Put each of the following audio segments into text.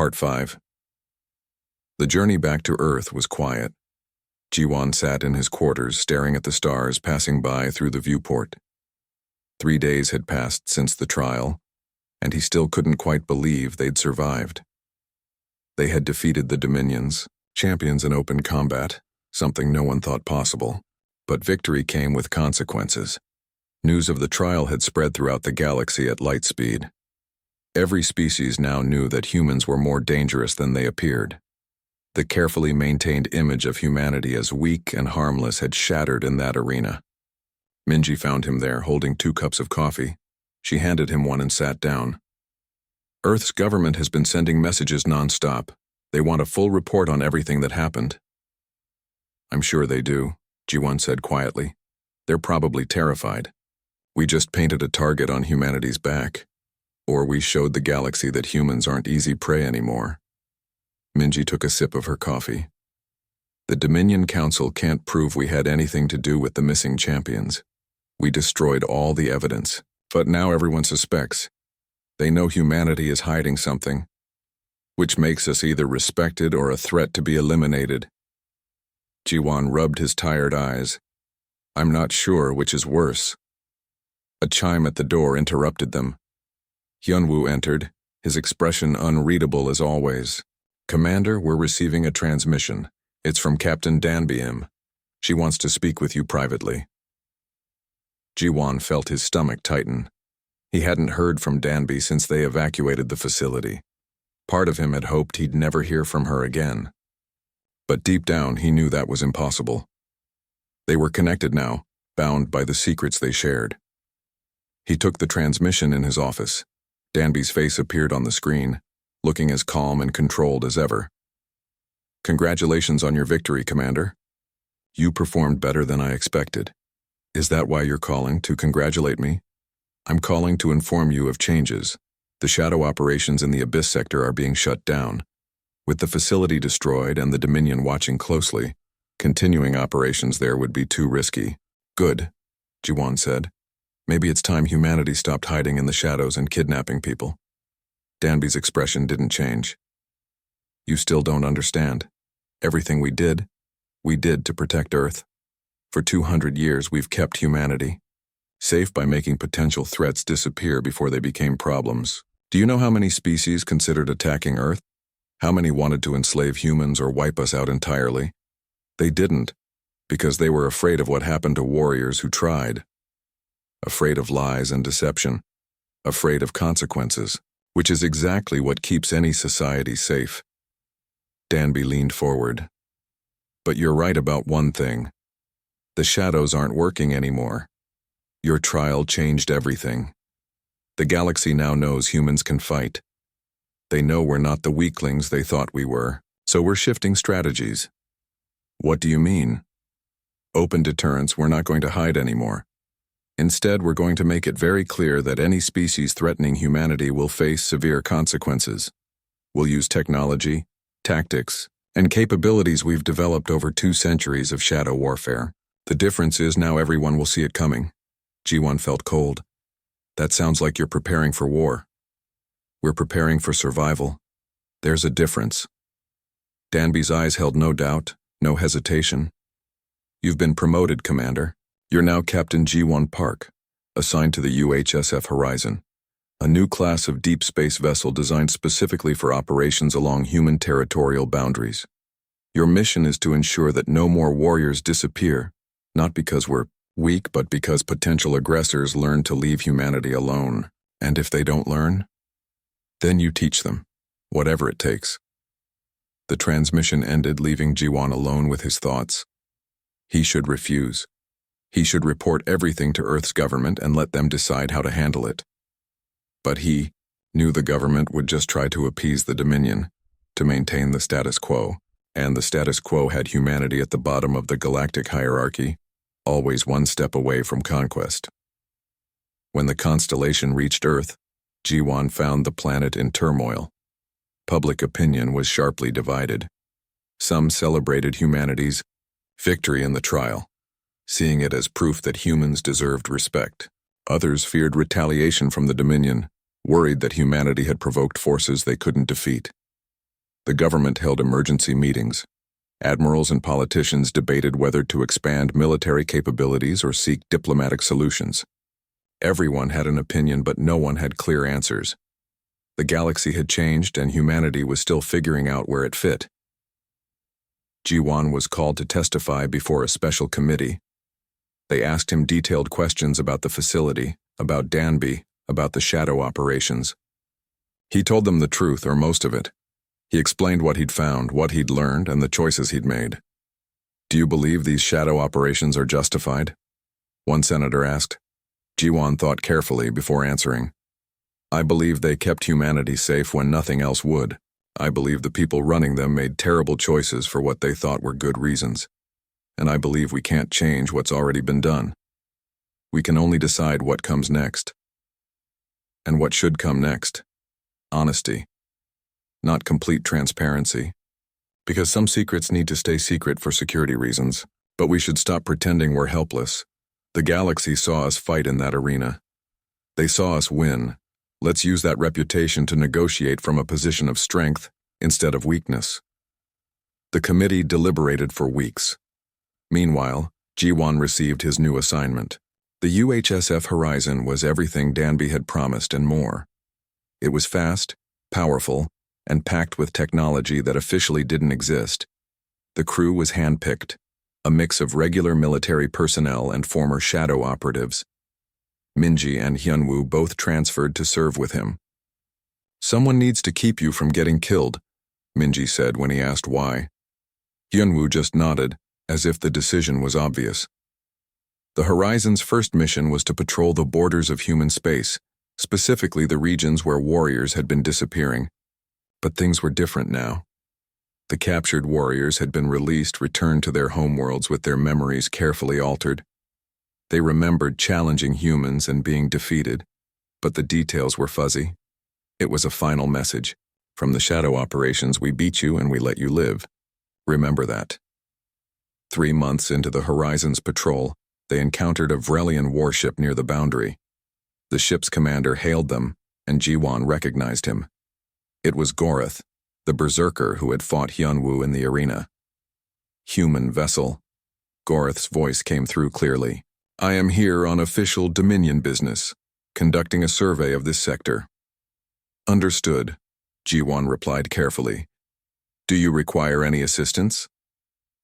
Part 5. The journey back to Earth was quiet. Jiwon sat in his quarters, staring at the stars passing by through the viewport. 3 days had passed since the trial, and he still couldn't quite believe they'd survived. They had defeated the Dominions, champions in open combat, something no one thought possible. But victory came with consequences. News of the trial had spread throughout the galaxy at light speed. Every species now knew that humans were more dangerous than they appeared. The carefully maintained image of humanity as weak and harmless had shattered in that arena. Minji found him there, holding 2 cups of coffee. She handed him one and sat down. Earth's government has been sending messages non-stop. They want a full report on everything that happened. I'm sure they do, Jiwon said quietly. They're probably terrified. We just painted a target on humanity's back. Or we showed the galaxy that humans aren't easy prey anymore. Minji took a sip of her coffee. The Dominion Council can't prove we had anything to do with the missing champions. We destroyed all the evidence, but now everyone suspects. They know humanity is hiding something, which makes us either respected or a threat to be eliminated. Jiwon rubbed his tired eyes. I'm not sure which is worse. A chime at the door interrupted them. Hyunwoo entered, his expression unreadable as always. Commander, we're receiving a transmission. It's from Captain Danbyim. She wants to speak with you privately. Jiwon felt his stomach tighten. He hadn't heard from Danby since they evacuated the facility. Part of him had hoped he'd never hear from her again. But deep down, he knew that was impossible. They were connected now, bound by the secrets they shared. He took the transmission in his office. Danby's face appeared on the screen, looking as calm and controlled as ever. Congratulations on your victory, Commander. You performed better than I expected. Is that why you're calling, to congratulate me? I'm calling to inform you of changes. The shadow operations in the Abyss sector are being shut down. With the facility destroyed and the Dominion watching closely, continuing operations there would be too risky. Good, Jiwon said. Maybe it's time humanity stopped hiding in the shadows and kidnapping people. Danby's expression didn't change. You still don't understand. Everything we did to protect Earth. For 200 years we've kept humanity safe by making potential threats disappear before they became problems. Do you know how many species considered attacking Earth? How many wanted to enslave humans or wipe us out entirely? They didn't, because they were afraid of what happened to warriors who tried. Afraid of lies and deception. Afraid of consequences, which is exactly what keeps any society safe. Danby leaned forward. But you're right about one thing. The shadows aren't working anymore. Your trial changed everything. The galaxy now knows humans can fight. They know we're not the weaklings they thought we were, so we're shifting strategies. What do you mean? Open deterrence, we're not going to hide anymore. Instead, we're going to make it very clear that any species threatening humanity will face severe consequences. We'll use technology, tactics, and capabilities we've developed over 2 centuries of shadow warfare. The difference is now everyone will see it coming. Jiwon felt cold. That sounds like you're preparing for war. We're preparing for survival. There's a difference. Danby's eyes held no doubt, no hesitation. You've been promoted, Commander. You're now Captain Jiwon Park, assigned to the UHSF Horizon, a new class of deep space vessel designed specifically for operations along human territorial boundaries. Your mission is to ensure that no more warriors disappear, not because we're weak, but because potential aggressors learn to leave humanity alone. And if they don't learn, then you teach them, whatever it takes. The transmission ended, leaving Jiwon alone with his thoughts. He should refuse. He should report everything to Earth's government and let them decide how to handle it. But he knew the government would just try to appease the Dominion, to maintain the status quo, and the status quo had humanity at the bottom of the galactic hierarchy, always one step away from conquest. When the constellation reached Earth, Jiwon found the planet in turmoil. Public opinion was sharply divided. Some celebrated humanity's victory in the trial, seeing it as proof that humans deserved respect. Others feared retaliation from the Dominion, worried that humanity had provoked forces they couldn't defeat. The government held emergency meetings. Admirals and politicians debated whether to expand military capabilities or seek diplomatic solutions. Everyone had an opinion, but no one had clear answers. The galaxy had changed, and humanity was still figuring out where it fit. Jiwan was called to testify before a special committee. They asked him detailed questions about the facility, about Danby, about the shadow operations. He told them the truth, or most of it. He explained what he'd found, what he'd learned, and the choices he'd made. "Do you believe these shadow operations are justified?" one senator asked. Jiwan thought carefully before answering. "I believe they kept humanity safe when nothing else would. I believe the people running them made terrible choices for what they thought were good reasons. And I believe we can't change what's already been done. We can only decide what comes next. And what should come next? Honesty. Not complete transparency. Because some secrets need to stay secret for security reasons, but we should stop pretending we're helpless. The galaxy saw us fight in that arena. They saw us win. Let's use that reputation to negotiate from a position of strength instead of weakness." The committee deliberated for weeks. Meanwhile, Jiwan received his new assignment. The UHSF Horizon was everything Danby had promised and more. It was fast, powerful, and packed with technology that officially didn't exist. The crew was handpicked, a mix of regular military personnel and former shadow operatives. Minji and Hyunwoo both transferred to serve with him. "Someone needs to keep you from getting killed," Minji said when he asked why. Hyunwoo just nodded, as if the decision was obvious. The Horizon's first mission was to patrol the borders of human space, specifically the regions where warriors had been disappearing. But things were different now. The captured warriors had been released, returned to their homeworlds with their memories carefully altered. They remembered challenging humans and being defeated, but the details were fuzzy. It was a final message. "From the shadow operations, we beat you and we let you live. Remember that." 3 months into the Horizon's patrol, they encountered a Vrelian warship near the boundary. The ship's commander hailed them, and Jiwan recognized him. It was Gorath, the berserker who had fought Hyunwoo in the arena. "Human vessel." Gorath's voice came through clearly. "I am here on official Dominion business, conducting a survey of this sector." "Understood," Jiwan replied carefully. "Do you require any assistance?"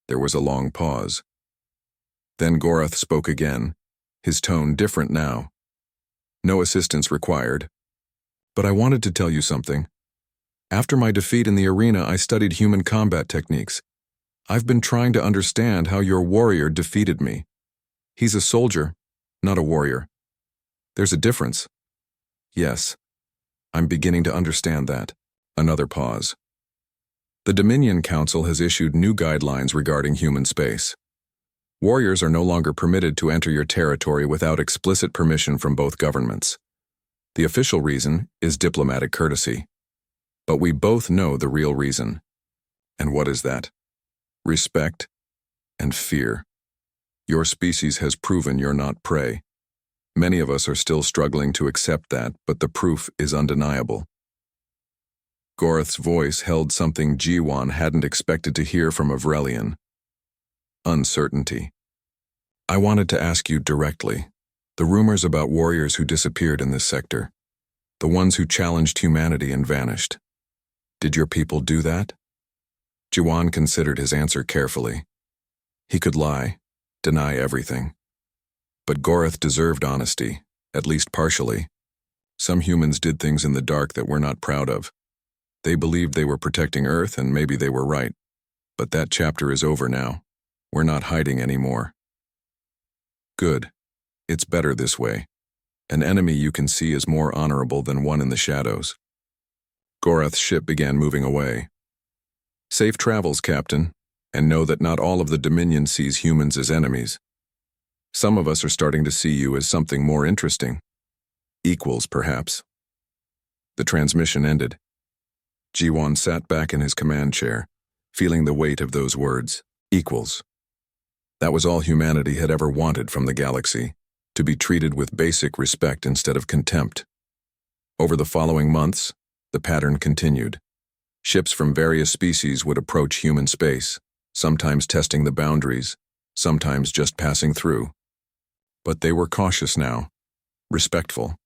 There was a long pause. Then Gorath spoke again, his tone different now. "No assistance required. But I wanted to tell you something. After my defeat in the arena, I studied human combat techniques. I've been trying to understand how your warrior defeated me. He's a soldier, not a warrior. There's a difference." "Yes, I'm beginning to understand that." Another pause. "The Dominion Council has issued new guidelines regarding human space. Warriors are no longer permitted to enter your territory without explicit permission from both governments. The official reason is diplomatic courtesy. But we both know the real reason. And what is that? Respect and fear. Your species has proven you're not prey. Many of us are still struggling to accept that, but the proof is undeniable." Gorath's voice held something Jiwan hadn't expected to hear from a Vrelian. Uncertainty. "I wanted to ask you directly. The rumors about warriors who disappeared in this sector, the ones who challenged humanity and vanished. Did your people do that?" Jiwan considered his answer carefully. He could lie, deny everything. But Gorath deserved honesty, at least partially. Some humans did things in the dark that we're not proud of. They believed they were protecting Earth, and maybe they were right. But that chapter is over now. We're not hiding anymore. Good. It's better this way. An enemy you can see is more honorable than one in the shadows. Gorath's ship began moving away. "Safe travels, Captain, and know that not all of the Dominion sees humans as enemies. Some of us are starting to see you as something more interesting. Equals, perhaps." The transmission ended. Jiwan sat back in his command chair, feeling the weight of those words, equals. That was all humanity had ever wanted from the galaxy, to be treated with basic respect instead of contempt. Over the following months, the pattern continued. Ships from various species would approach human space, sometimes testing the boundaries, sometimes just passing through. But they were cautious now, respectful.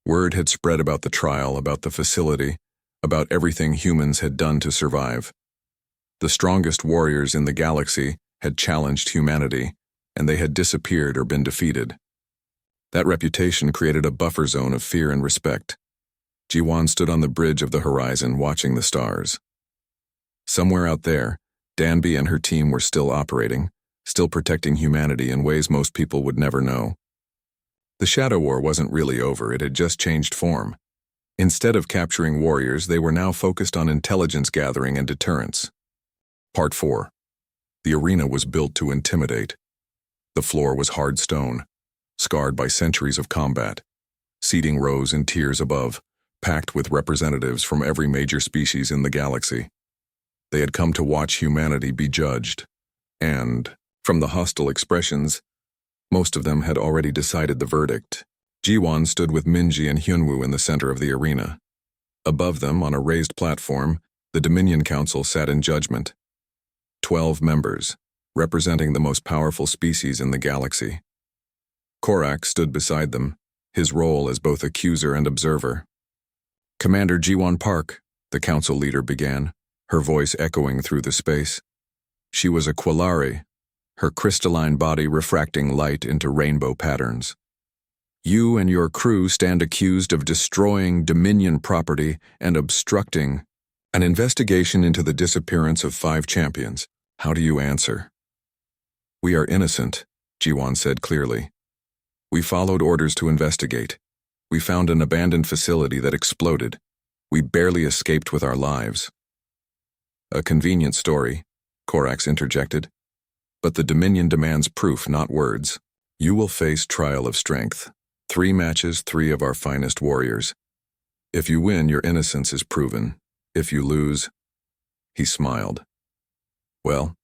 Word had spread about the trial, about the facility, about everything humans had done to survive. The strongest warriors in the galaxy had challenged humanity, and they had disappeared or been defeated. That reputation created a buffer zone of fear and respect. Jiwan stood on the bridge of the horizon watching the stars. Somewhere out there, Danby and her team were still operating, still protecting humanity in ways most people would never know. The Shadow War wasn't really over, it had just changed form. Instead of capturing warriors, they were now focused on intelligence gathering and deterrence. Part 4. The arena was built to intimidate. The floor was hard stone, scarred by centuries of combat. Seating rose in tiers above, packed with representatives from every major species in the galaxy. They had come to watch humanity be judged, and, from the hostile expressions, most of them had already decided the verdict. Jiwan stood with Minji and Hyunwoo in the center of the arena. Above them, on a raised platform, the Dominion Council sat in judgment. 12 members, representing the most powerful species in the galaxy. Korak stood beside them, his role as both accuser and observer. Commander Jiwan Park, the council leader began, her voice echoing through the space. She was a Quillari, her crystalline body refracting light into rainbow patterns. You and your crew stand accused of destroying Dominion property and obstructing an investigation into the disappearance of 5 champions. How do you answer? We are innocent, Jiwan said clearly. We followed orders to investigate. We found an abandoned facility that exploded. We barely escaped with our lives. A convenient story, Korax interjected. But the Dominion demands proof, not words. You will face trial of strength. 3 matches, 3 of our finest warriors. If you win, your innocence is proven. If you lose, he smiled. Well,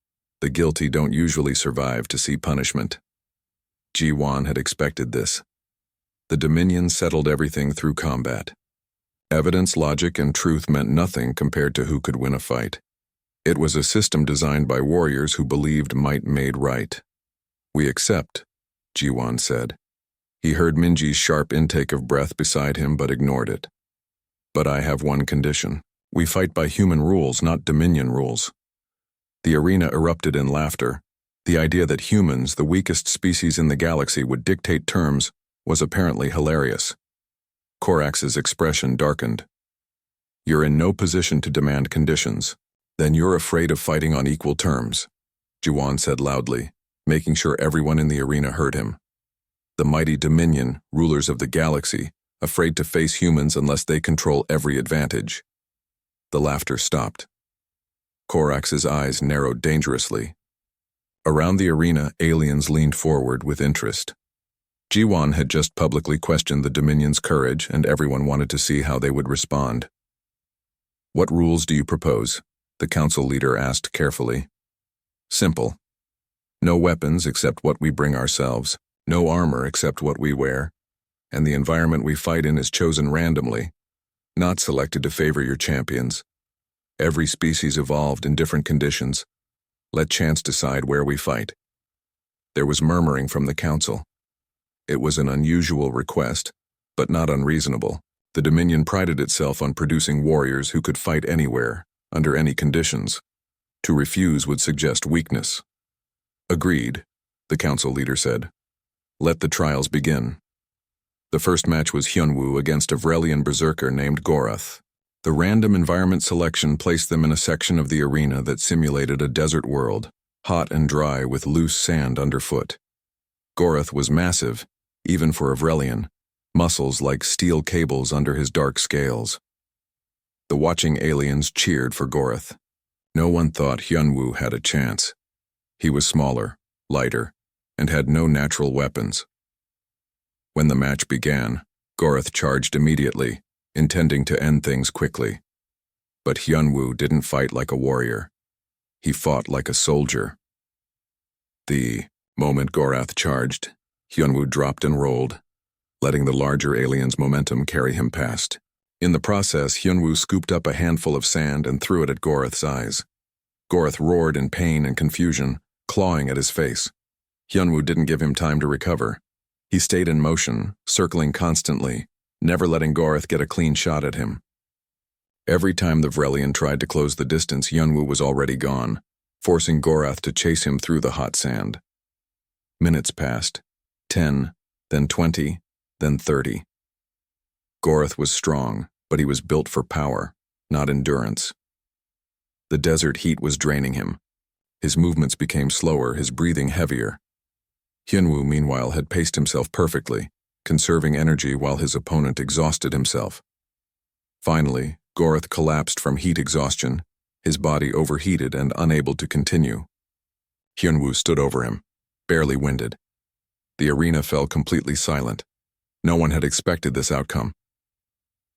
the guilty don't usually survive to see punishment. Jiwan had expected this. The Dominion settled everything through combat. Evidence, logic, and truth meant nothing compared to who could win a fight. It was a system designed by warriors who believed might made right. We accept, Jiwan said. He heard Minji's sharp intake of breath beside him but ignored it. But I have one condition. We fight by human rules, not Dominion rules. The arena erupted in laughter. The idea that humans, the weakest species in the galaxy, would dictate terms was apparently hilarious. Korax's expression darkened. You're in no position to demand conditions. Then you're afraid of fighting on equal terms, Jiwan said loudly, making sure everyone in the arena heard him. The mighty Dominion, rulers of the galaxy, afraid to face humans unless they control every advantage. The laughter stopped. Korax's eyes narrowed dangerously. Around the arena, aliens leaned forward with interest. Jiwan had just publicly questioned the Dominion's courage, and everyone wanted to see how they would respond. What rules do you propose? The council leader asked carefully. Simple. No weapons except what we bring ourselves, no armor except what we wear, and the environment we fight in is chosen randomly, not selected to favor your champions. Every species evolved in different conditions. Let chance decide where we fight. There was murmuring from the council. It was an unusual request, but not unreasonable. The Dominion prided itself on producing warriors who could fight anywhere, under any conditions. To refuse would suggest weakness. Agreed, the council leader said. Let the trials begin. The first match was Hyunwoo against a Vrelian berserker named Gorath. The random environment selection placed them in a section of the arena that simulated a desert world, hot and dry with loose sand underfoot. Gorath was massive, even for a Vrelian, muscles like steel cables under his dark scales. The watching aliens cheered for Gorath. No one thought Hyunwoo had a chance. He was smaller, lighter, and had no natural weapons. When the match began, Gorath charged immediately, intending to end things quickly. But Hyunwoo didn't fight like a warrior. He fought like a soldier. The moment Gorath charged, Hyunwoo dropped and rolled, letting the larger alien's momentum carry him past. In the process, Hyunwoo scooped up a handful of sand and threw it at Gorath's eyes. Gorath roared in pain and confusion, clawing at his face. Hyunwoo didn't give him time to recover. He stayed in motion, circling constantly, never letting Gorath get a clean shot at him. Every time the Vrelian tried to close the distance, Hyunwoo was already gone, forcing Gorath to chase him through the hot sand. Minutes passed. 10, then 20, then 30. Gorath was strong, but he was built for power, not endurance. The desert heat was draining him. His movements became slower, his breathing heavier. Hyunwoo, meanwhile, had paced himself perfectly, conserving energy while his opponent exhausted himself. Finally, Gorath collapsed from heat exhaustion, his body overheated and unable to continue. Hyunwoo stood over him, barely winded. The arena fell completely silent. No one had expected this outcome.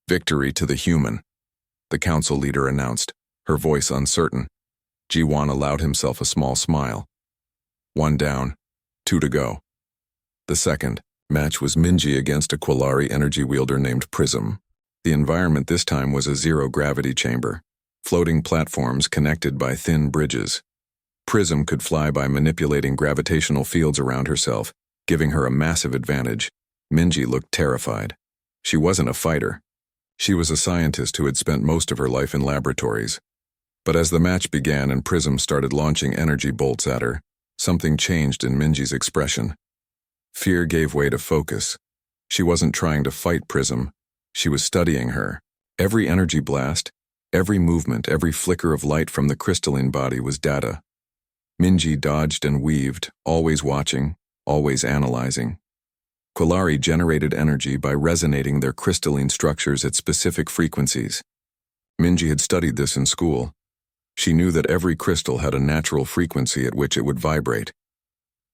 Victory to the human, the council leader announced, her voice uncertain. Ji-won allowed himself a small smile. 1 down, 2 to go. The second match was Minji against a Quillari energy wielder named Prism. The environment this time was a zero-gravity chamber, floating platforms connected by thin bridges. Prism could fly by manipulating gravitational fields around herself, giving her a massive advantage. Minji looked terrified. She wasn't a fighter. She was a scientist who had spent most of her life in laboratories. But as the match began and Prism started launching energy bolts at her, something changed in Minji's expression. Fear gave way to focus. She wasn't trying to fight Prism. She was studying her. Every energy blast, every movement, every flicker of light from the crystalline body was data. Minji dodged and weaved, always watching, always analyzing. Quillari generated energy by resonating their crystalline structures at specific frequencies. Minji had studied this in school. She knew that every crystal had a natural frequency at which it would vibrate.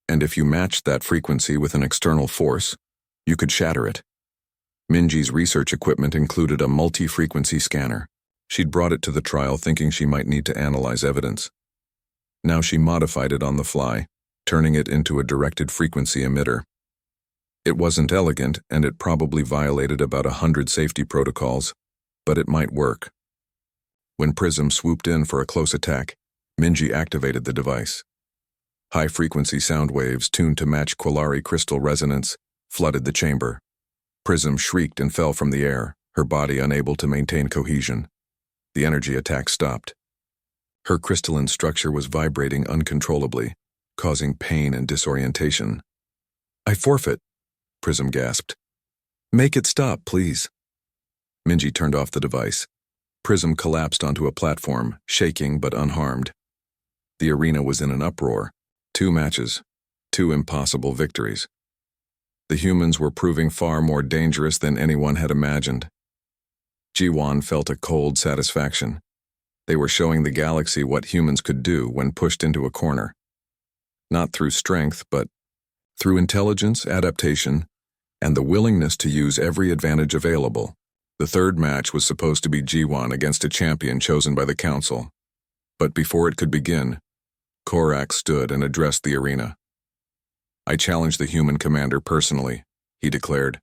And if you matched that frequency with an external force, you could shatter it. Minji's research equipment included a multi-frequency scanner. She'd brought it to the trial thinking she might need to analyze evidence. Now she modified it on the fly, turning it into a directed frequency emitter. It wasn't elegant, and it probably violated about 100 safety protocols, but it might work. When Prism swooped in for a close attack, Minji activated the device. High-frequency sound waves tuned to match Quillari crystal resonance flooded the chamber. Prism shrieked and fell from the air, her body unable to maintain cohesion. The energy attack stopped. Her crystalline structure was vibrating uncontrollably, causing pain and disorientation. "I forfeit," Prism gasped. "Make it stop, please." Minji turned off the device. Prism collapsed onto a platform, shaking but unharmed. The arena was in an uproar. 2 matches, 2 impossible victories. The humans were proving far more dangerous than anyone had imagined. Ji-won felt a cold satisfaction. They were showing the galaxy what humans could do when pushed into a corner. Not through strength, but through intelligence, adaptation, and the willingness to use every advantage available. The third match was supposed to be Ji-won against a champion chosen by the council. But before it could begin, Korak stood and addressed the arena. "I challenge the human commander personally," he declared.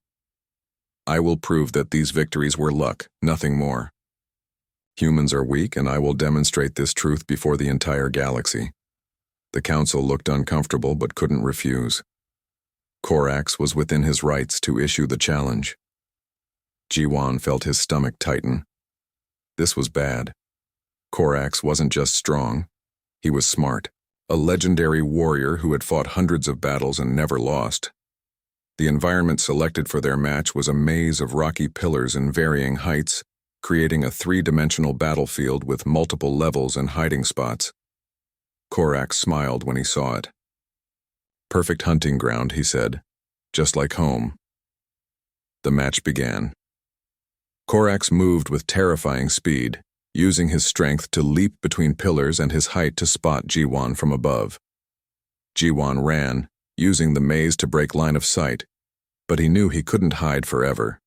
"I will prove that these victories were luck, nothing more. Humans are weak, and I will demonstrate this truth before the entire galaxy." The council looked uncomfortable but couldn't refuse. Korax was within his rights to issue the challenge. Ji-won felt his stomach tighten. This was bad. Korax wasn't just strong, he was smart. A legendary warrior who had fought hundreds of battles and never lost. The environment selected for their match was a maze of rocky pillars in varying heights, creating a 3-dimensional battlefield with multiple levels and hiding spots. Korak smiled when he saw it. "Perfect hunting ground," he said, "just like home." The match began. Korax moved with terrifying speed, using his strength to leap between pillars and his height to spot Ji-won from above. Ji-won ran, using the maze to break line of sight, but he knew he couldn't hide forever.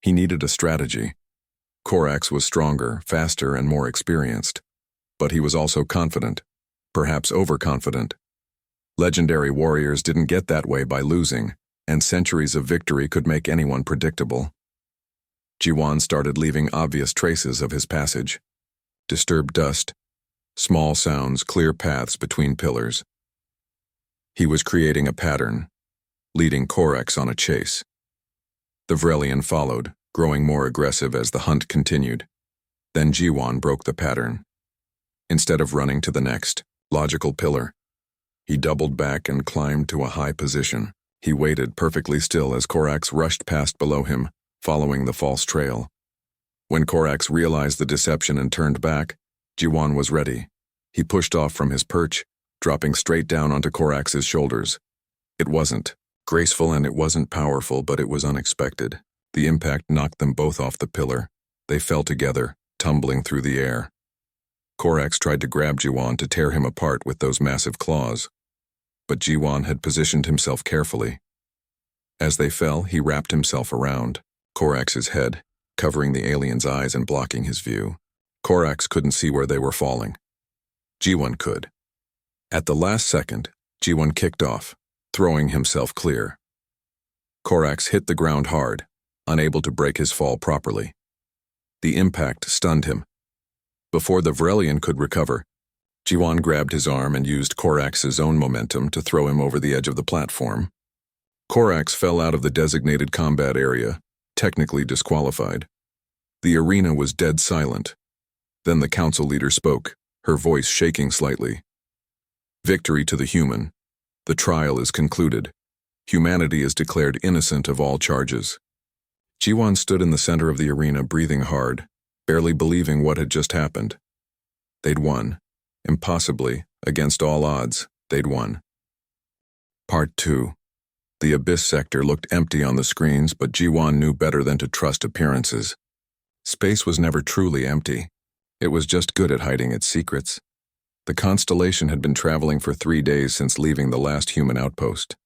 He needed a strategy. Korax was stronger, faster, and more experienced, but he was also confident, perhaps overconfident. Legendary warriors didn't get that way by losing, and centuries of victory could make anyone predictable. Jiwan started leaving obvious traces of his passage. Disturbed dust, small sounds, clear paths between pillars. He was creating a pattern, leading Corax on a chase. The Vrelian followed, growing more aggressive as the hunt continued. Then Jiwan broke the pattern. Instead of running to the next, logical pillar, he doubled back and climbed to a high position. He waited perfectly still as Corax rushed past below him, following the false trail. When Corax realized the deception and turned back, Jiwan was ready. He pushed off from his perch, dropping straight down onto Corax's shoulders. It wasn't graceful and it wasn't powerful, but it was unexpected. The impact knocked them both off the pillar. They fell together, tumbling through the air. Corax tried to grab Jiwan to tear him apart with those massive claws. But Jiwan had positioned himself carefully. As they fell, he wrapped himself around Corax's head, covering the alien's eyes and blocking his view. Corax couldn't see where they were falling. Jiwan could. At the last second, Jiwan kicked off, throwing himself clear. Corax hit the ground hard, unable to break his fall properly. The impact stunned him. Before the Vrelian could recover, Jiwan grabbed his arm and used Corax's own momentum to throw him over the edge of the platform. Corax fell out of the designated combat area, technically disqualified. The arena was dead silent. Then the council leader spoke, her voice shaking slightly. Victory to the human. The trial is concluded. Humanity is declared innocent of all charges. Jiwan stood in the center of the arena, breathing hard, barely believing what had just happened. They'd won. Impossibly, against all odds, they'd won. Part 2. The Abyss sector looked empty on the screens, but Jiwan knew better than to trust appearances. Space was never truly empty. It was just good at hiding its secrets. The constellation had been traveling for 3 days since leaving the last human outpost.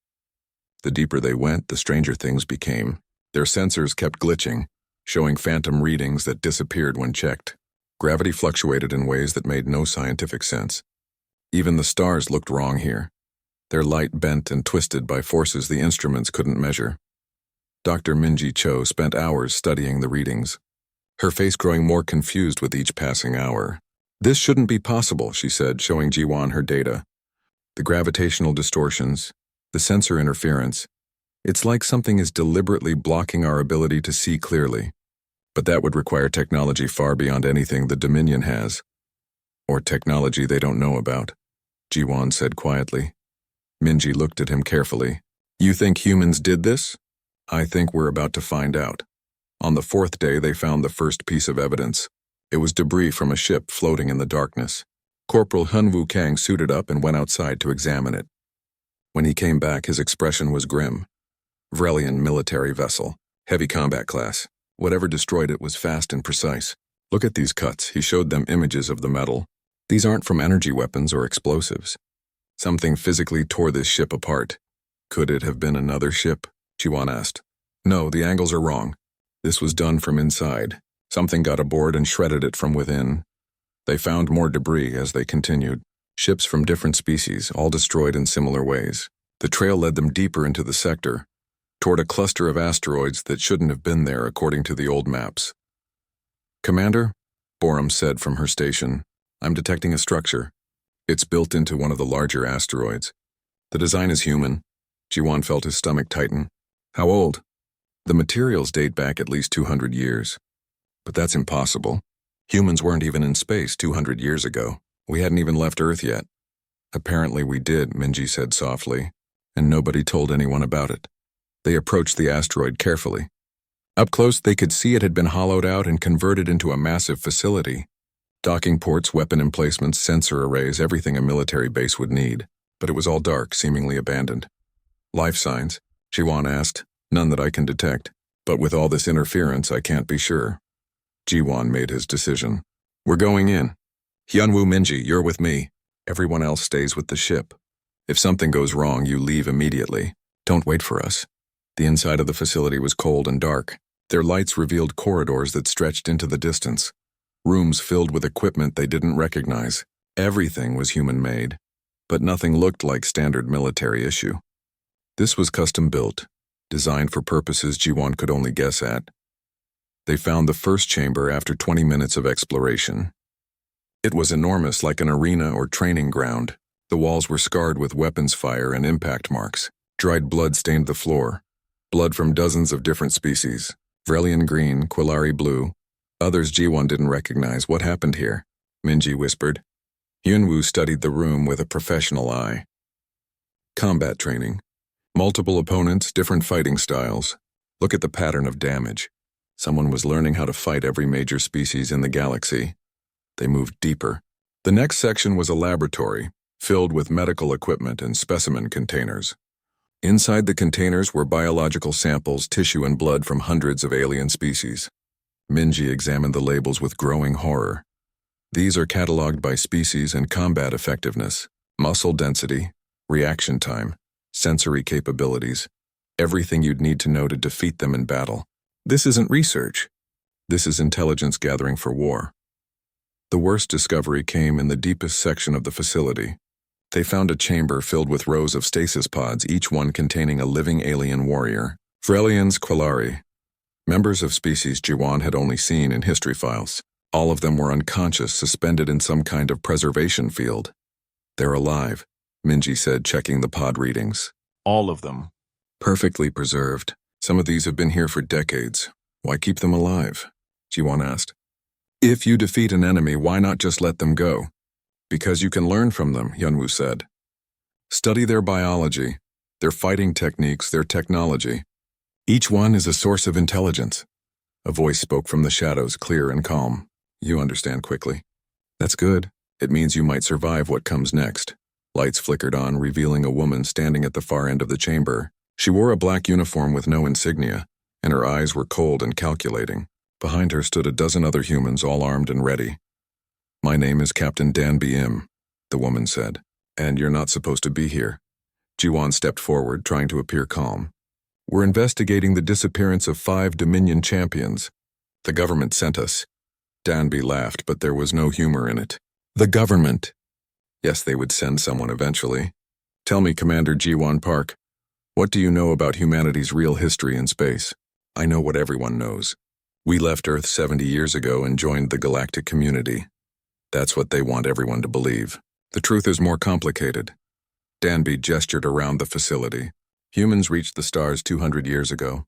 The deeper they went, the stranger things became. Their sensors kept glitching, showing phantom readings that disappeared when checked. Gravity fluctuated in ways that made no scientific sense. Even the stars looked wrong here. Their light bent and twisted by forces the instruments couldn't measure. Dr. Minji Cho spent hours studying the readings, her face growing more confused with each passing hour. "This shouldn't be possible," she said, showing Jiwan her data. "The gravitational distortions, the sensor interference. It's like something is deliberately blocking our ability to see clearly. But that would require technology far beyond anything the Dominion has. Or technology they don't know about," Jiwan said quietly. Minji looked at him carefully. "You think humans did this? I think we're about to find out." On the 4th day, they found the first piece of evidence. It was debris from a ship floating in the darkness. Corporal Hunwoo Kang suited up and went outside to examine it. When he came back, his expression was grim. Vrelian military vessel, heavy combat class. Whatever destroyed it was fast and precise. "Look at these cuts," he showed them images of the metal. "These aren't from energy weapons or explosives. Something physically tore this ship apart." "Could it have been another ship?" Jiwan asked. "No, the angles are wrong. This was done from inside. Something got aboard and shredded it from within." They found more debris as they continued. Ships from different species, all destroyed in similar ways. The trail led them deeper into the sector, toward a cluster of asteroids that shouldn't have been there according to the old maps. "Commander," Borum said from her station, "I'm detecting a structure. It's built into one of the larger asteroids. The design is human." Jiwan felt his stomach tighten. "How old?" "The materials date back at least 200 years. But that's impossible. Humans weren't even in space 200 years ago. We hadn't even left Earth yet." "Apparently we did," Minji said softly, "and nobody told anyone about it." They approached the asteroid carefully. Up close, they could see it had been hollowed out and converted into a massive facility. Docking ports, weapon emplacements, sensor arrays, everything a military base would need. But it was all dark, seemingly abandoned. "Life signs?" Jiwan asked. "None that I can detect. But with all this interference, I can't be sure." Jiwan made his decision. "We're going in. Hyunwoo Minji, you're with me. Everyone else stays with the ship. If something goes wrong, you leave immediately. Don't wait for us." The inside of the facility was cold and dark. Their lights revealed corridors that stretched into the distance. Rooms filled with equipment they didn't recognize. Everything was human-made, but nothing looked like standard military issue. This was custom-built, designed for purposes Jiwan could only guess at. They found the first chamber after 20 minutes of exploration. It was enormous, like an arena or training ground. The walls were scarred with weapons fire and impact marks. Dried blood stained the floor. Blood from dozens of different species. Vrelian green, Quillari blue. Others Jiwon didn't recognize. What happened here? Minji whispered. Yunwoo studied the room with a professional eye. Combat training. Multiple opponents, different fighting styles. Look at the pattern of damage. Someone was learning how to fight every major species in the galaxy. They moved deeper. The next section was a laboratory, filled with medical equipment and specimen containers. Inside the containers were biological samples, tissue and blood from hundreds of alien species. Minji examined the labels with growing horror. These are cataloged by species and combat effectiveness, muscle density, reaction time, sensory capabilities, everything you'd need to know to defeat them in battle. This isn't research. This is intelligence gathering for war. The worst discovery came in the deepest section of the facility. They found a chamber filled with rows of stasis pods, each one containing a living alien warrior. Vrelians Quillari, members of species Jiwon had only seen in history files. All of them were unconscious, suspended in some kind of preservation field. They're alive, Minji said, checking the pod readings. All of them. Perfectly preserved. Some of these have been here for decades. Why keep them alive? Jiwon asked. If you defeat an enemy, why not just let them go? Because you can learn from them, Yunwoo said. Study their biology, their fighting techniques, their technology. Each one is a source of intelligence. A voice spoke from the shadows, clear and calm. You understand quickly. That's good. It means you might survive what comes next. Lights flickered on, revealing a woman standing at the far end of the chamber. She wore a black uniform with no insignia, and her eyes were cold and calculating. Behind her stood a dozen other humans, all armed and ready. My name is Captain Danby Im, the woman said, and you're not supposed to be here. Jiwon stepped forward, trying to appear calm. We're investigating the disappearance of 5 Dominion champions. The government sent us. Danby laughed, but there was no humor in it. The government. Yes, they would send someone eventually. Tell me, Commander Jiwon Park, what do you know about humanity's real history in space? I know what everyone knows. We left Earth 70 years ago and joined the galactic community. That's what they want everyone to believe. The truth is more complicated. Danby gestured around the facility. Humans reached the stars 200 years ago.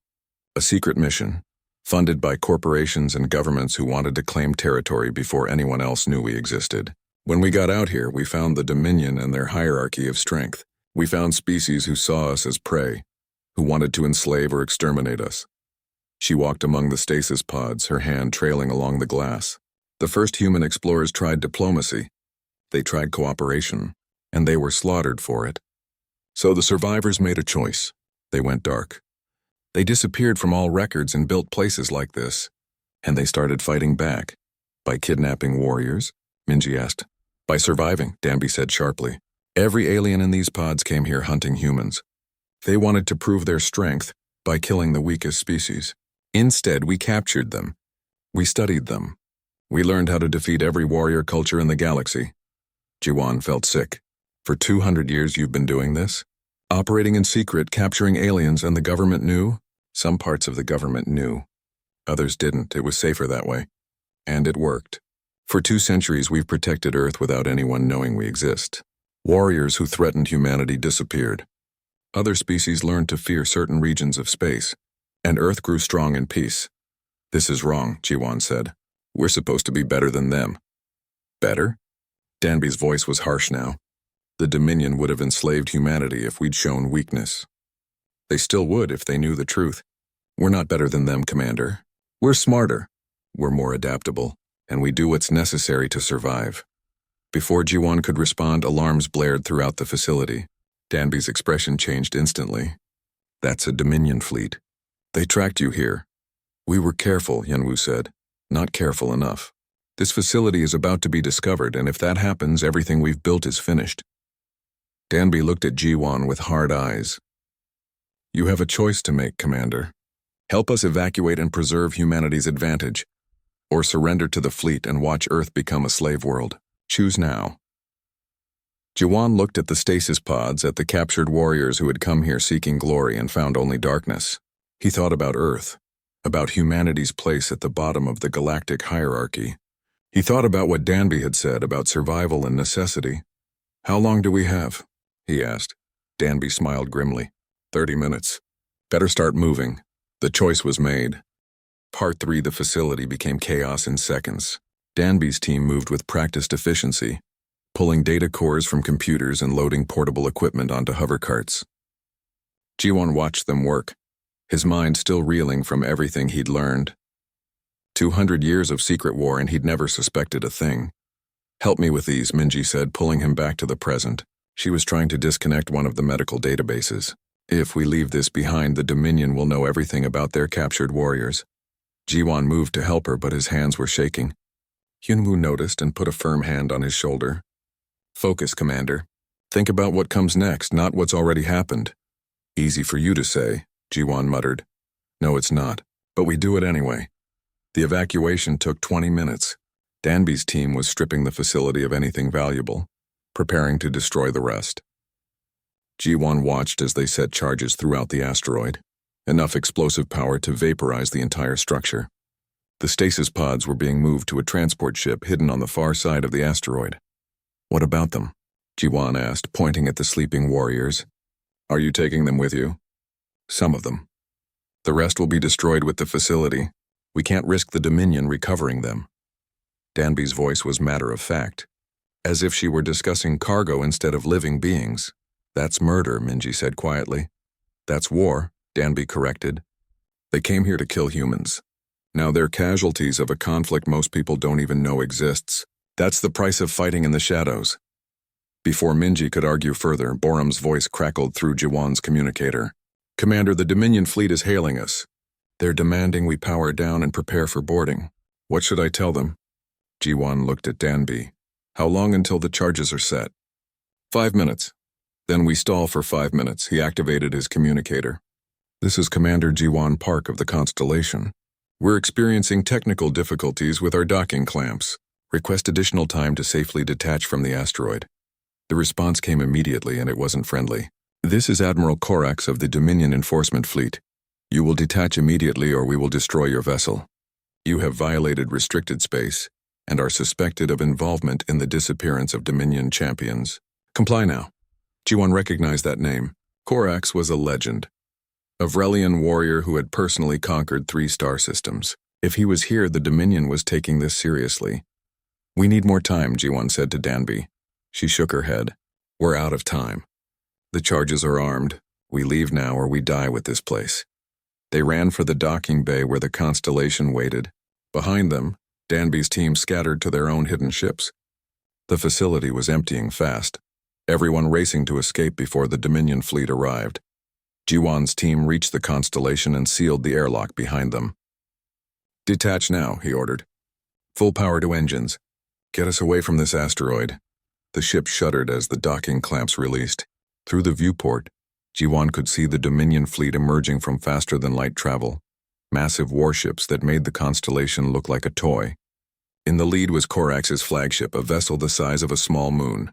A secret mission, funded by corporations and governments who wanted to claim territory before anyone else knew we existed. When we got out here, we found the Dominion and their hierarchy of strength. We found species who saw us as prey, who wanted to enslave or exterminate us. She walked among the stasis pods, her hand trailing along the glass. The first human explorers tried diplomacy. They tried cooperation, and they were slaughtered for it. So the survivors made a choice. They went dark. They disappeared from all records and built places like this. And they started fighting back. By kidnapping warriors? Minji asked. By surviving, Danby said sharply. Every alien in these pods came here hunting humans. They wanted to prove their strength by killing the weakest species. Instead, we captured them. We studied them. We learned how to defeat every warrior culture in the galaxy. Jiwon felt sick. For 200 years you've been doing this? Operating in secret, capturing aliens, and the government knew? Some parts of the government knew. Others didn't. It was safer that way. And it worked. For 2 centuries we've protected Earth without anyone knowing we exist. Warriors who threatened humanity disappeared. Other species learned to fear certain regions of space, and Earth grew strong in peace. This is wrong, Jiwon said. We're supposed to be better than them. Better? Danby's voice was harsh now. The Dominion would have enslaved humanity if we'd shown weakness. They still would if they knew the truth. We're not better than them, Commander. We're smarter. We're more adaptable, and we do what's necessary to survive. Before Jiwon could respond, alarms blared throughout the facility. Danby's expression changed instantly. That's a Dominion fleet. They tracked you here. We were careful, Yunwoo said. Not careful enough. This facility is about to be discovered, and if that happens, everything we've built is finished. Danby looked at Jiwon with hard eyes. You have a choice to make, Commander. Help us evacuate and preserve humanity's advantage, or surrender to the fleet and watch Earth become a slave world. Choose now. Jiwon looked at the stasis pods, at the captured warriors who had come here seeking glory and found only darkness. He thought about Earth. about humanity's place at the bottom of the galactic hierarchy. He thought about what Danby had said about survival and necessity. "How long do we have?" he asked. Danby smiled grimly. 30 minutes. Better start moving. The choice was made. Part 3. The facility became chaos in seconds. Danby's team moved with practiced efficiency, pulling data cores from computers and loading portable equipment onto hovercarts. Jiwon watched them work, his mind still reeling from everything he'd learned. 200 years of secret war and he'd never suspected a thing. "Help me with these," Minji said, pulling him back to the present. She was trying to disconnect one of the medical databases. "If we leave this behind, the Dominion will know everything about their captured warriors." Jiwon moved to help her, but his hands were shaking. Hyunwoo noticed and put a firm hand on his shoulder. "Focus, Commander. Think about what comes next, not what's already happened." "Easy for you to say," Jiwon muttered. "No, it's not, but we do it anyway." The evacuation took 20 minutes. Danby's team was stripping the facility of anything valuable, preparing to destroy the rest. Jiwon watched as they set charges throughout the asteroid, enough explosive power to vaporize the entire structure. The stasis pods were being moved to a transport ship hidden on the far side of the asteroid. "What about them?" Jiwon asked, pointing at the sleeping warriors. "Are you taking them with you?" "Some of them. The rest will be destroyed with the facility. We can't risk the Dominion recovering them." Danby's voice was matter-of-fact, as if she were discussing cargo instead of living beings. "That's murder," Minji said quietly. "That's war," Danby corrected. "They came here to kill humans. Now they're casualties of a conflict most people don't even know exists. That's the price of fighting in the shadows." Before Minji could argue further, Borum's voice crackled through Jiwon's communicator. "Commander, the Dominion fleet is hailing us. They're demanding we power down and prepare for boarding. What should I tell them?" Jiwon looked at Danby. "How long until the charges are set?" 5 minutes. Then we stall for 5 minutes. He activated his communicator. "This is Commander Jiwon Park of the Constellation. We're experiencing technical difficulties with our docking clamps. Request additional time to safely detach from the asteroid." The response came immediately, and it wasn't friendly. "This is Admiral Korax of the Dominion Enforcement Fleet. You will detach immediately or we will destroy your vessel. You have violated restricted space and are suspected of involvement in the disappearance of Dominion champions. Comply now." Jiwon recognized that name. Korax was a legend. A Vrelian warrior who had personally conquered 3 star systems. If he was here, the Dominion was taking this seriously. "We need more time," Jiwon said to Danby. She shook her head. "We're out of time. The charges are armed. We leave now or we die with this place." They ran for the docking bay where the Constellation waited. Behind them, Danby's team scattered to their own hidden ships. The facility was emptying fast, everyone racing to escape before the Dominion fleet arrived. Jiwon's team reached the Constellation and sealed the airlock behind them. "Detach now," he ordered. "Full power to engines. Get us away from this asteroid." The ship shuddered as the docking clamps released. Through the viewport, Jiwon could see the Dominion fleet emerging from faster-than-light travel, massive warships that made the Constellation look like a toy. In the lead was Korax's flagship, a vessel the size of a small moon.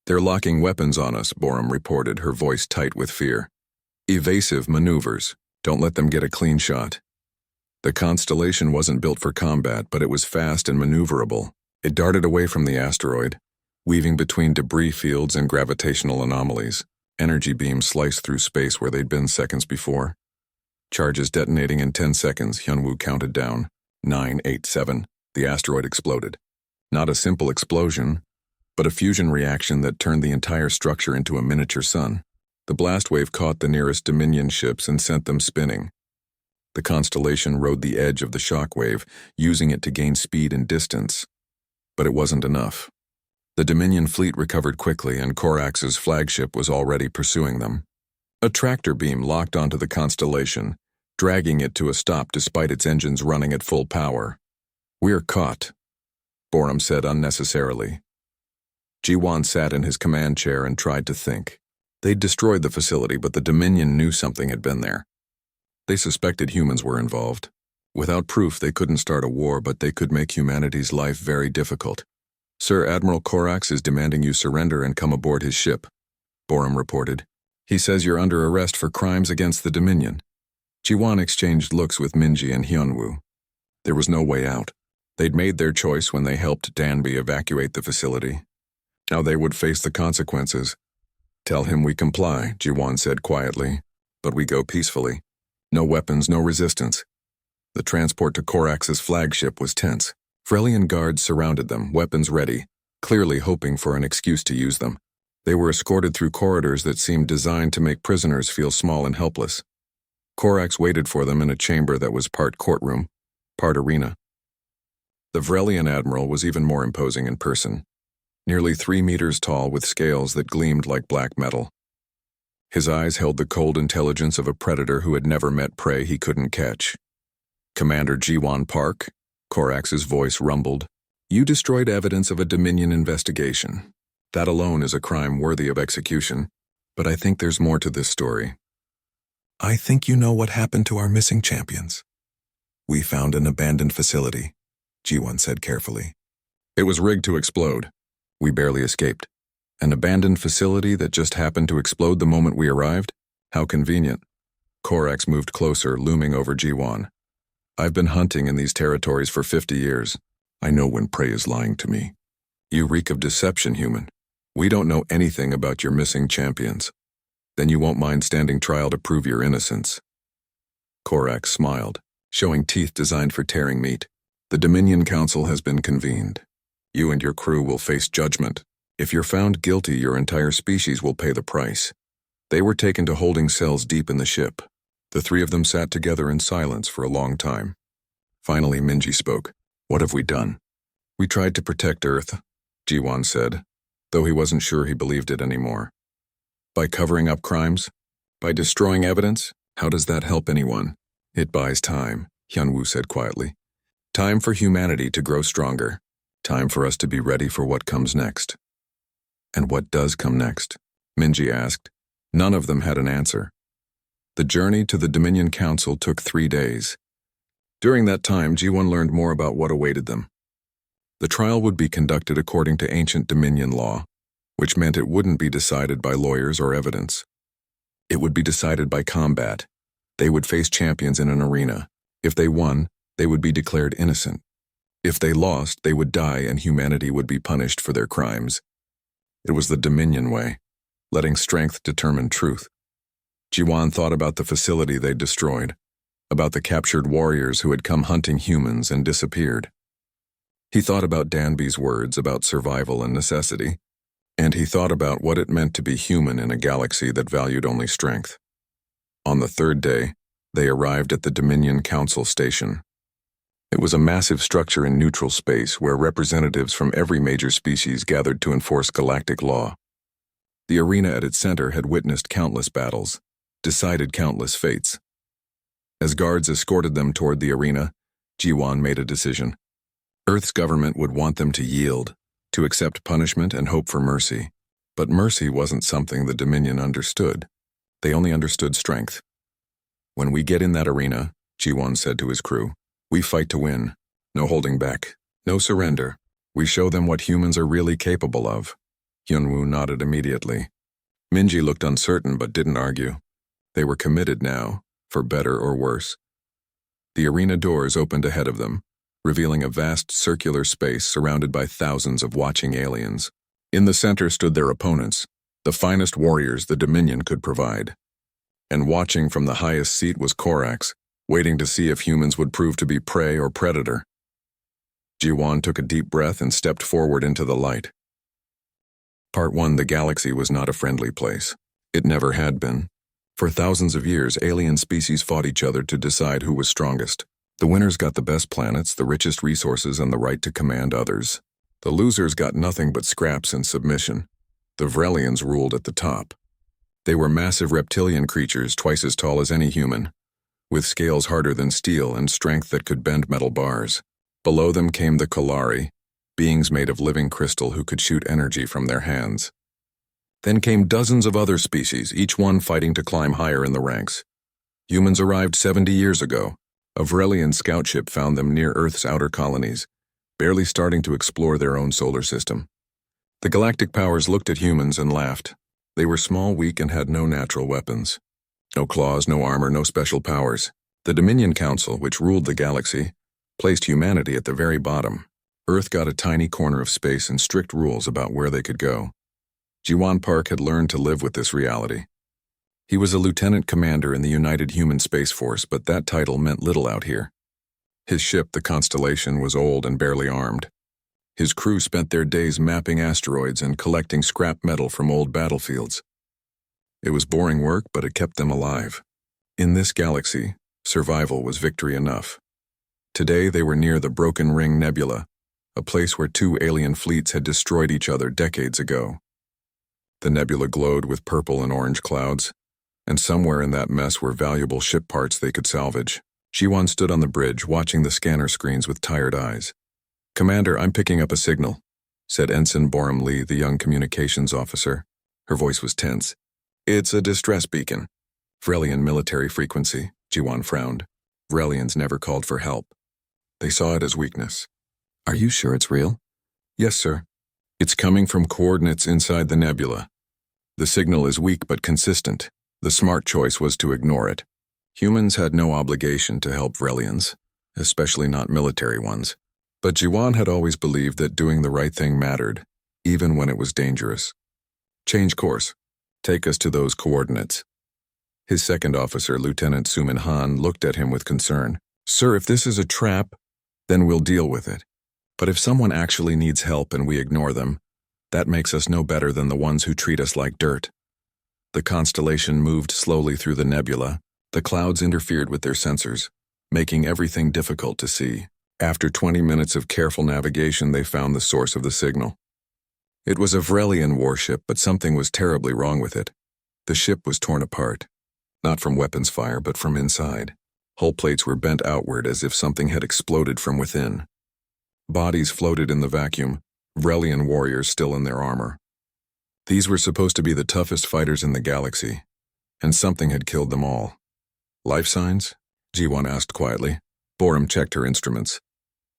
"They're locking weapons on us," Borum reported, her voice tight with fear. "Evasive maneuvers. Don't let them get a clean shot." The Constellation wasn't built for combat, but it was fast and maneuverable. It darted away from the asteroid, weaving between debris fields and gravitational anomalies. Energy beams sliced through space where they'd been seconds before. Charges detonating in 10 seconds, Hyunwoo counted down. 9, 8, 7. The asteroid exploded. Not a simple explosion, but a fusion reaction that turned the entire structure into a miniature sun. The blast wave caught the nearest Dominion ships and sent them spinning. The Constellation rode the edge of the shock wave, using it to gain speed and distance. But it wasn't enough. The Dominion fleet recovered quickly, and Korax's flagship was already pursuing them. A tractor beam locked onto the Constellation, dragging it to a stop despite its engines running at full power. "We're caught," Borum said unnecessarily. Jiwon sat in his command chair and tried to think. They'd destroyed the facility, but the Dominion knew something had been there. They suspected humans were involved. Without proof, they couldn't start a war, but they could make humanity's life very difficult. "Sir, Admiral Korax is demanding you surrender and come aboard his ship," Borum reported. "He says you're under arrest for crimes against the Dominion." Jiwan exchanged looks with Minji and Hyunwoo. There was no way out. They'd made their choice when they helped Danby evacuate the facility. Now they would face the consequences. Tell him we comply, Jiwan said quietly, but we go peacefully. No weapons, no resistance. The transport to Korax's flagship was tense. Frelian guards surrounded them, weapons ready, clearly hoping for an excuse to use them. They were escorted through corridors that seemed designed to make prisoners feel small and helpless. Korax waited for them in a chamber that was part courtroom, part arena. The Vrelian admiral was even more imposing in person, nearly 3 meters tall with scales that gleamed like black metal. His eyes held the cold intelligence of a predator who had never met prey he couldn't catch. Commander Jiwan Park, Korax's voice rumbled, you destroyed evidence of a Dominion investigation. That alone is a crime worthy of execution, but I think there's more to this story. I think you know what happened to our missing champions. We found an abandoned facility, Jiwan said carefully. It was rigged to explode. We barely escaped. An abandoned facility that just happened to explode the moment we arrived? How convenient. Korax moved closer, looming over Jiwan. I've been hunting in these territories for 50 years. I know when prey is lying to me. You reek of deception, human. We don't know anything about your missing champions. Then you won't mind standing trial to prove your innocence. Korax smiled, showing teeth designed for tearing meat. The Dominion Council has been convened. You and your crew will face judgment. If you're found guilty, your entire species will pay the price. They were taken to holding cells deep in the ship. The 3 of them sat together in silence for a long time. Finally, Minji spoke. What have we done? We tried to protect Earth, Jiwan said, though he wasn't sure he believed it anymore. By covering up crimes? By destroying evidence? How does that help anyone? It buys time, Hyunwoo said quietly. Time for humanity to grow stronger. Time for us to be ready for what comes next. And what does come next? Minji asked. None of them had an answer. The journey to the Dominion Council took 3 days. During that time, Jiwon learned more about what awaited them. The trial would be conducted according to ancient Dominion law, which meant it wouldn't be decided by lawyers or evidence. It would be decided by combat. They would face champions in an arena. If they won, they would be declared innocent. If they lost, they would die and humanity would be punished for their crimes. It was the Dominion way, letting strength determine truth. Jiwan thought about the facility they'd destroyed, about the captured warriors who had come hunting humans and disappeared. He thought about Danby's words about survival and necessity, and he thought about what it meant to be human in a galaxy that valued only strength. On the 3rd day, they arrived at the Dominion Council Station. It was a massive structure in neutral space where representatives from every major species gathered to enforce galactic law. The arena at its center had witnessed countless battles, decided countless fates. As guards escorted them toward the arena, Jiwan made a decision. Earth's government would want them to yield, to accept punishment and hope for mercy. But mercy wasn't something the Dominion understood. They only understood strength. When we get in that arena, Jiwan said to his crew, we fight to win. No holding back. No surrender. We show them what humans are really capable of. Hyunwoo nodded immediately. Minji looked uncertain but didn't argue. They were committed now, for better or worse. The arena doors opened ahead of them, revealing a vast circular space surrounded by thousands of watching aliens. In the center stood their opponents, the finest warriors the Dominion could provide. And watching from the highest seat was Korax, waiting to see if humans would prove to be prey or predator. Jiwan took a deep breath and stepped forward into the light. Part 1. The galaxy was not a friendly place. It never had been. For thousands of years, alien species fought each other to decide who was strongest. The winners got the best planets, the richest resources, and the right to command others. The losers got nothing but scraps and submission. The Vrelians ruled at the top. They were massive reptilian creatures twice as tall as any human, with scales harder than steel and strength that could bend metal bars. Below them came the Kalari, beings made of living crystal who could shoot energy from their hands. Then came dozens of other species, each one fighting to climb higher in the ranks. Humans arrived 70 years ago. A Vrelian scout ship found them near Earth's outer colonies, barely starting to explore their own solar system. The galactic powers looked at humans and laughed. They were small, weak, and had no natural weapons. No claws, no armor, no special powers. The Dominion Council, which ruled the galaxy, placed humanity at the very bottom. Earth got a tiny corner of space and strict rules about where they could go. Jiwan Park had learned to live with this reality. He was a lieutenant commander in the United Human Space Force, but that title meant little out here. His ship, the Constellation, was old and barely armed. His crew spent their days mapping asteroids and collecting scrap metal from old battlefields. It was boring work, but it kept them alive. In this galaxy, survival was victory enough. Today they were near the Broken Ring Nebula, a place where two alien fleets had destroyed each other decades ago. The nebula glowed with purple and orange clouds, and somewhere in that mess were valuable ship parts they could salvage. Jiwan stood on the bridge, watching the scanner screens with tired eyes. "Commander, I'm picking up a signal," said Ensign Borum Lee, the young communications officer. Her voice was tense. "It's a distress beacon." "Vrelian military frequency," Jiwan frowned. Vrelians never called for help. They saw it as weakness. "Are you sure it's real?" "Yes, sir. It's coming from coordinates inside the nebula. The signal is weak but consistent. The smart choice was to ignore it. Humans had no obligation to help Vrelians, especially not military ones. But Jiwan had always believed that doing the right thing mattered, even when it was dangerous. "Change course. Take us to those coordinates." His second officer, Lieutenant Sumin Han, looked at him with concern. "Sir, if this is a trap, then we'll deal with it. But if someone actually needs help and we ignore them, that makes us no better than the ones who treat us like dirt." The Constellation moved slowly through the nebula. The clouds interfered with their sensors, making everything difficult to see. After 20 minutes of careful navigation, they found the source of the signal. It was a Vrelian warship, but something was terribly wrong with it. The ship was torn apart, not from weapons fire, but from inside. Hull plates were bent outward as if something had exploded from within. Bodies floated in the vacuum, Vrelian warriors still in their armor. These were supposed to be the toughest fighters in the galaxy, and something had killed them all. "Life signs?" Jiwan asked quietly. Borum checked her instruments.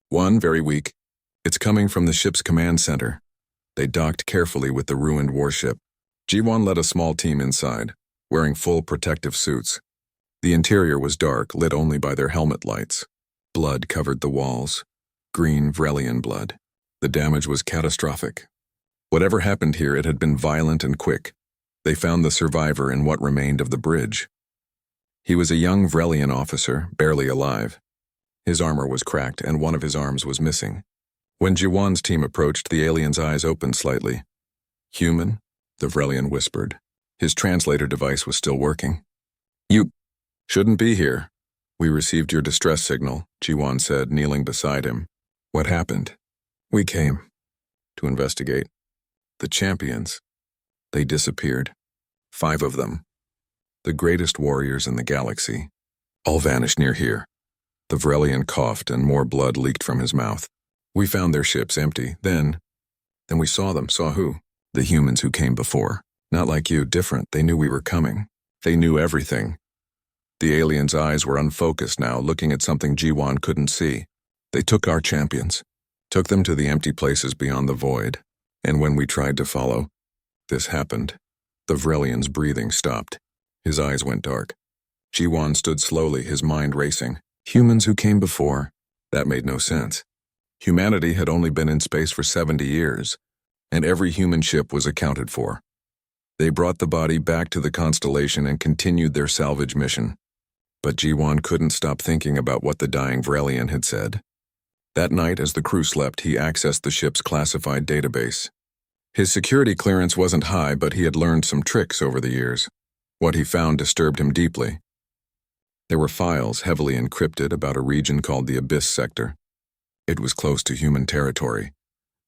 "One, very weak. It's coming from the ship's command center." They docked carefully with the ruined warship. Jiwan led a small team inside, wearing full protective suits. The interior was dark, lit only by their helmet lights. Blood covered the walls. Green Vrelian blood. The damage was catastrophic. Whatever happened here, it had been violent and quick. They found the survivor in what remained of the bridge. He was a young Vrelian officer, barely alive. His armor was cracked and one of his arms was missing. When Jiwan's team approached, the alien's eyes opened slightly. "Human?" the Vrelian whispered. His translator device was still working. "You shouldn't be here. We received your distress signal," Jiwan said, kneeling beside him. "What happened?" "We came to investigate. The champions. They disappeared. 5 of them. The greatest warriors in the galaxy. All vanished near here." The Vrelian coughed and more blood leaked from his mouth. "We found their ships empty. Then we saw them." "Saw who?" "The humans who came before. Not like you, different. They knew we were coming. They knew everything." The alien's eyes were unfocused now, looking at something Jiwan couldn't see. "They took our champions. Took them to the empty places beyond the void. And when we tried to follow, this happened." The Vrelian's breathing stopped. His eyes went dark. Jiwan stood slowly, his mind racing. Humans who came before? That made no sense. Humanity had only been in space for 70 years, and every human ship was accounted for. They brought the body back to the Constellation and continued their salvage mission. But Jiwan couldn't stop thinking about what the dying Vrelian had said. That night, as the crew slept, he accessed the ship's classified database. His security clearance wasn't high, but he had learned some tricks over the years. What he found disturbed him deeply. There were files heavily encrypted about a region called the Abyss Sector. It was close to human territory,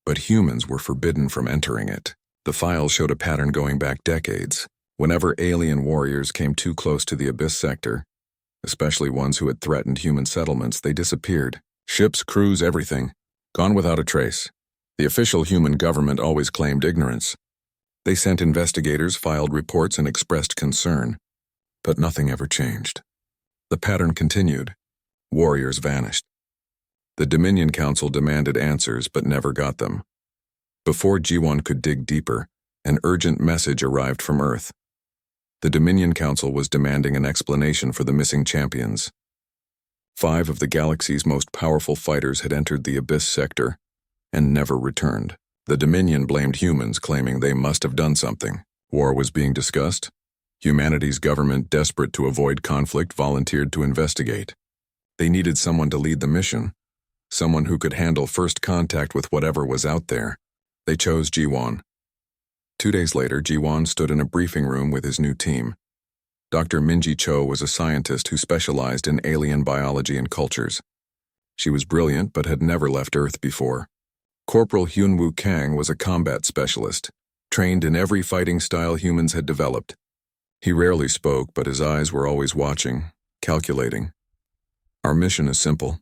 but humans were forbidden from entering it. The files showed a pattern going back decades. Whenever alien warriors came too close to the Abyss Sector, especially ones who had threatened human settlements, they disappeared. Ships, crews, everything. Gone without a trace. The official human government always claimed ignorance. They sent investigators, filed reports, and expressed concern. But nothing ever changed. The pattern continued. Warriors vanished. The Dominion Council demanded answers, but never got them. Before Jiwan could dig deeper, an urgent message arrived from Earth. The Dominion Council was demanding an explanation for the missing champions. 5 of the galaxy's most powerful fighters had entered the Abyss sector and never returned. The Dominion blamed humans, claiming they must have done something. War was being discussed. Humanity's government, desperate to avoid conflict, volunteered to investigate. They needed someone to lead the mission, someone who could handle first contact with whatever was out there. They chose Jiwan. 2 days later, Jiwan stood in a briefing room with his new team. Dr. Minji Cho was a scientist who specialized in alien biology and cultures. She was brilliant but had never left Earth before. Corporal Hyunwoo Kang was a combat specialist, trained in every fighting style humans had developed. He rarely spoke, but his eyes were always watching, calculating. "Our mission is simple,"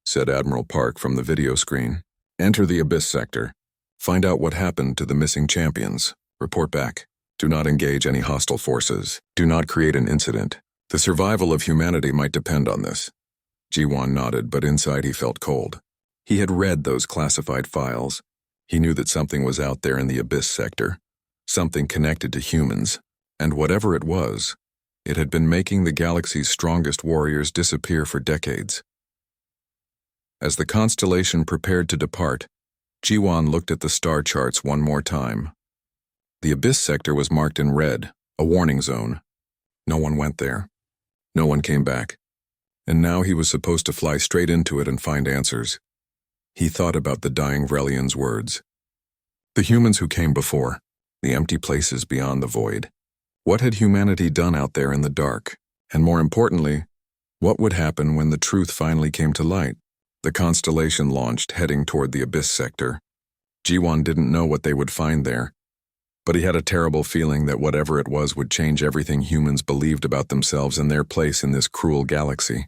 said Admiral Park from the video screen. "Enter the Abyss sector. Find out what happened to the missing champions. Report back. Do not engage any hostile forces. Do not create an incident. The survival of humanity might depend on this." Jiwan nodded, but inside he felt cold. He had read those classified files. He knew that something was out there in the Abyss sector, something connected to humans, and whatever it was, it had been making the galaxy's strongest warriors disappear for decades. As the constellation prepared to depart, Jiwan looked at the star charts one more time. The Abyss sector was marked in red, a warning zone. No one went there. No one came back. And now he was supposed to fly straight into it and find answers. He thought about the dying Vrelian's words. The humans who came before, the empty places beyond the void. What had humanity done out there in the dark? And more importantly, what would happen when the truth finally came to light? The constellation launched, heading toward the Abyss sector. Jiwan didn't know what they would find there, but he had a terrible feeling that whatever it was would change everything humans believed about themselves and their place in this cruel galaxy.